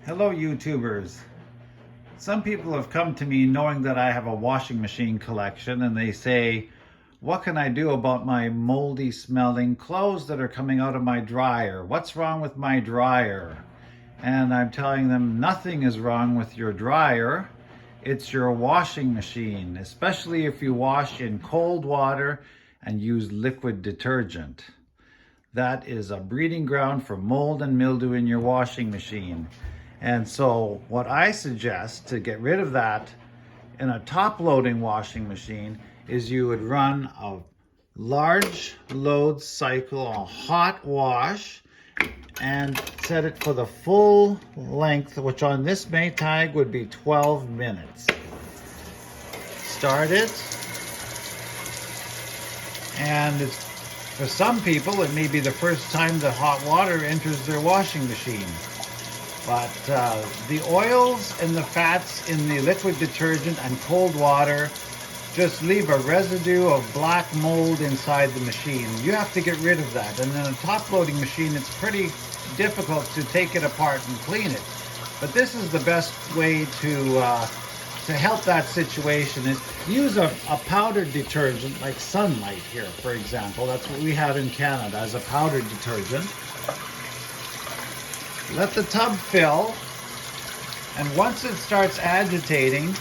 Hello YouTubers. Some people have come to me knowing that I have a washing machine collection and they say, what can I do about my moldy smelling clothes that are coming out of my dryer? What's wrong with my dryer? And I'm telling them nothing is wrong with your dryer. It's your washing machine, especially if you wash in cold water and use liquid detergent. That is a breeding ground for mold and mildew in your washing machine. And so what I suggest to get rid of that in a top-loading washing machine is you would run a large load cycle, a hot wash, and set it for the full length, which on this Maytag would be 12 minutes. Start it, and for some people it may be the first time that hot water enters their washing machine. But the oils and the fats in the liquid detergent and cold water just leave a residue of black mold inside the machine. You have to get rid of that. And in a top-loading machine, it's pretty difficult to take it apart and clean it. But this is the best way to help that situation. Is use a powdered detergent like Sunlight here, for example. That's what we have in Canada as a powdered detergent. Let the tub fill, and once it starts agitating,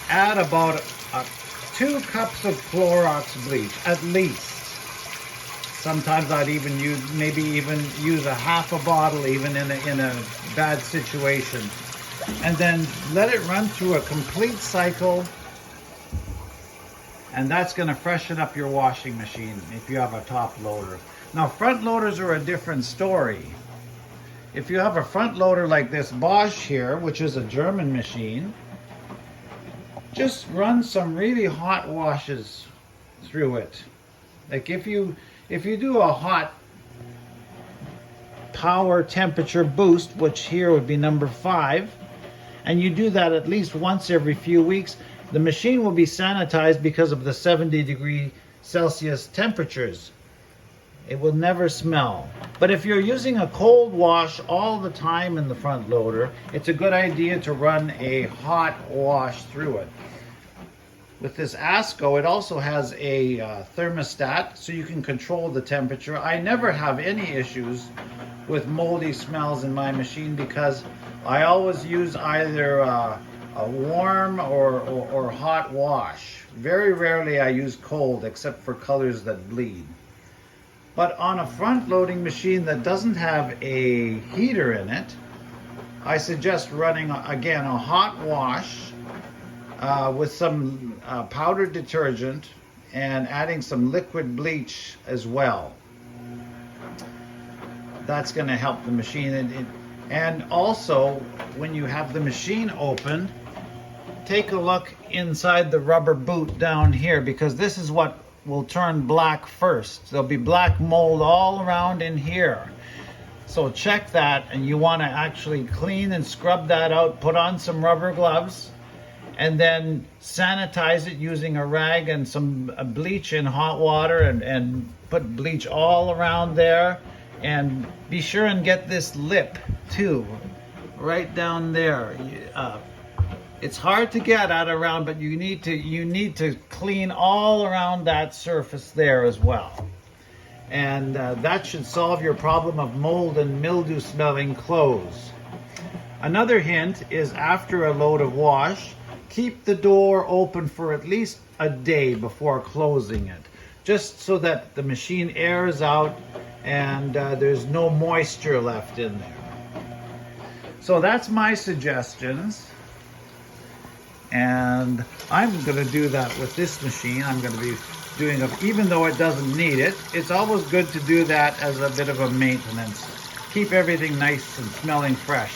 add about 2 cups of Clorox bleach, at least. Sometimes I'd even use a half a bottle even in a bad situation. And then let it run through a complete cycle, and that's going to freshen up your washing machine if you have a top loader. Now front loaders are a different story. If you have a front loader like this Bosch here, which is a German machine, just run some really hot washes through it. Like if you do a hot power temperature boost, which here would be number 5, and you do that at least once every few weeks, the machine will be sanitized because of the 70°C temperatures. It will never smell. But if you're using a cold wash all the time in the front loader, it's a good idea to run a hot wash through it. With this ASCO, it also has a thermostat, so you can control the temperature. I never have any issues with moldy smells in my machine because I always use either a warm or hot wash. Very rarely I use cold, except for colors that bleed. But on a front-loading machine that doesn't have a heater in it, I suggest running, again, a hot wash with some powdered detergent and adding some liquid bleach as well. That's going to help the machine. And also, when you have the machine open, take a look inside the rubber boot down here, because this is what will turn black first. There'll be black mold all around in here. So check that, and you want to actually clean and scrub that out, put on some rubber gloves, and then sanitize it using a rag and some bleach in hot water, and put bleach all around there. And be sure and get this lip too, right down there. It's hard to get at around, but you need to clean all around that surface there as well. And that should solve your problem of mold and mildew smelling clothes. Another hint is after a load of wash, keep the door open for at least a day before closing it, just so that the machine airs out and there's no moisture left in there. So that's my suggestions. And I'm going to do that with this machine. I'm going to be doing it, even though it doesn't need it. It's always good to do that as a bit of a maintenance. Keep everything nice and smelling fresh.